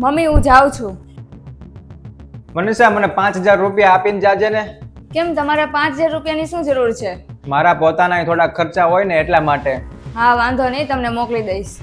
Mummy હું જાઉં છું. મનીષા, મને 5000 રૂપિયા આપીને જાજે ને. કેમ, તમારે 5000 રૂપિયાની શું જરૂર છે? મારા પોતાના થોડા ખર્ચા હોય ને એટલા માટે. હા વાંધો નહીં, તમને મોકલી દઈશ.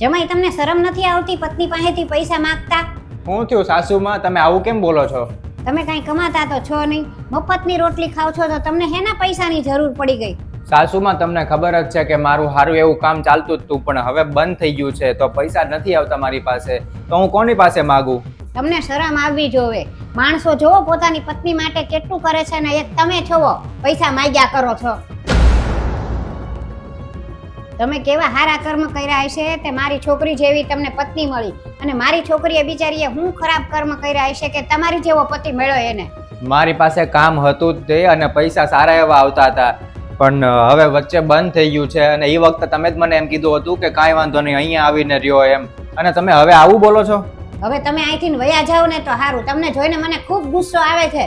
જમાઈ, તમને શરમ નથી આવતી પત્ની પાસેથી પૈસા માંગતા? શું થયું સાસુમાં, તમે આવું કેમ બોલો છો? તમે કાંઈ કમાતા તો છો નહીં, મફતની રોટલી ખાવ છો તો તમને હેના પૈસાની જરૂર પડી ગઈ? સાસુમાં તમને ખબર જ છે કે મારું સારું એવું કામ ચાલતું જ હતું, પણ હવે બંધ થઈ ગયું છે તો પૈસા નથી આવતા મારી પાસે, તો હું કોની પાસે માગું? તમને શરમ આવવી જોવે. માણસો જોવો પોતાની પત્ની માટે કેટલું કરે છે ને એક તમે જોવો પૈસા માંગ્યા કરો છો. તમે કેવા હારા કર્મ કર્યા હશે તે મારી છોકરી જેવી તમને પત્ની મળી, અને મારી છોકરીએ બિચારીએ હું ખરાબ કર્મ કર્યા હશે કે તમારી જેવો પતિ મળ્યો એને. મારી પાસે કામ હતું જ તે, અને પૈસા સારા એવા આવતા હતા, પણ હવે વચ્ચે બંધ થઈ ગયું છે. અને એ વખતે તમે જ મને એમ કીધું હતું કે કાંઈ વાંધો નહીં, અહીંયા આવીને રહ્યો એમ, અને તમે હવે આવું બોલો છો? હવે તમે અહીંથી વયા જાઓ ને તો સારું. તમને જોઈને મને ખૂબ ગુસ્સો આવે છે.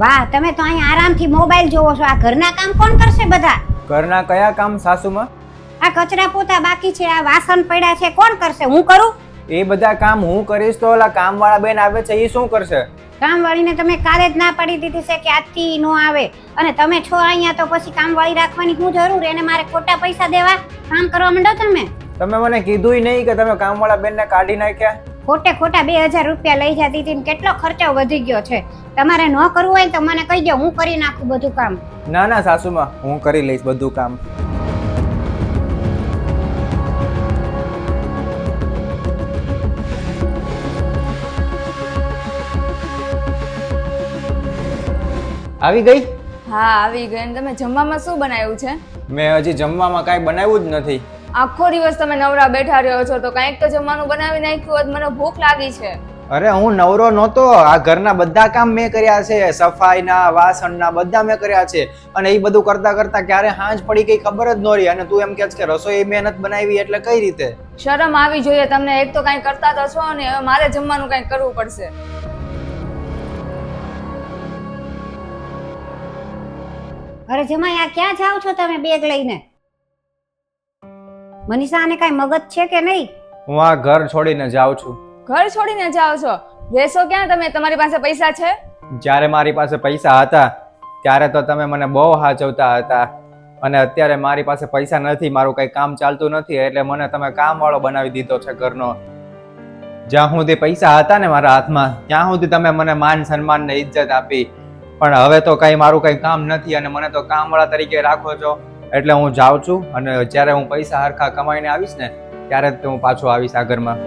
વાહ, તમે તો અહીં આરામથી મોબાઈલ જોવો છો. આ ઘરના કામ કોણ કરશે બધા? ઘરના કયા કામ સાસુમાં? આ કચરા પોતા બાકી છે, આ વાસણ પડ્યા છે, કોણ કરશે? હું કરું? એ બધા કામ હું કરીશ તો ઓલા કામવાળા બેન આવે છે એ શું કરશે? કામવાળીને તમે કાલે જ ના પાડી દીધી છે કે આજથી નો આવે, અને તમે છો અહીંયા તો પછી કામવાળી રાખવાની શું જરૂર? એને મારે ખોટા પૈસા દેવા? કામ કરવા માંડો તમે. તમે મને કીધુંય નહીં કે તમે કામવાળા બેનને કાઢી નાખ્યા. ખોટે ખોટા 2000 રૂપિયા લઈ જતી હતી ને કેટલો ખર્ચો વધી ગયો છે. તમારે ન કરવું હોય તો મને કહી દો, હું કરી નાખું બધું કામ. ના ના સાસુમાં, હું કરી લઈશ બધું કામ. આવી ગઈ? હા આવી ગઈ. અને તમે જમવામાં શું બનાવ્યું છે? મેં હજી જમવામાં કાંઈ બનાવ્યું જ નથી. આખો દિવસ તમે નવરા બેઠા રહ્યો છો, તો કંઈક તો જમવાનું બનાવી નાખ્યું હોત, મને ભૂખ લાગી છે. અરે હું નવરો નહોતો, આ ઘરના બધા કામ મેં કર્યા છે, સફાઈના વાસણના બધા મેં કર્યા છે, અને એ બધું કરતા કરતા ક્યારે સાંજ પડી ગઈ ખબર જ ન રહી. અને તું એમ કહે છે કે રસોઈ મહેનત બનાવી, એટલે કઈ રીતે? શરમ આવી જોઈએ તમને. એક તો કંઈ કરતા તો છો ને, હવે મારે જમવાનું કંઈક કરવું પડશે. અરે જમાઈ, આ ક્યાં જાઓ છો તમે બેગ લઈને? મનીષા, આને કાંઈ મગજ છે કે નહીં? હું આ ઘર છોડીને જાઉં છું. ઘર છોડીને જાઓ છો? રહેશો ક્યાં તમે? તમારી પાસે પૈસા છે? જ્યારે મારી પાસે પૈસા હતા ત્યારે તો તમે મને બહુ સાચવતા હતા, અને અત્યારે મારી પાસે પૈસા નથી, મારું કંઈ કામ ચાલતું નથી, એટલે મને તમે કામવાળો બનાવી દીધો છે ઘરનો. જ્યાં સુધી પૈસા હતા ને મારા હાથમાં, ત્યાં સુધી તમે મને માન સન્માન ને ઇજ્જત આપી, પણ હવે તો કઈ મારું કઈ કામ નથી અને મને તો કામવાળા તરીકે રાખો છો. એટલે હું જાઉં છું, અને જ્યારે હું પૈસા હરખા કમાઈને આવીશ ને ત્યારે જ હું પાછો આવીશ આ ઘરમાં.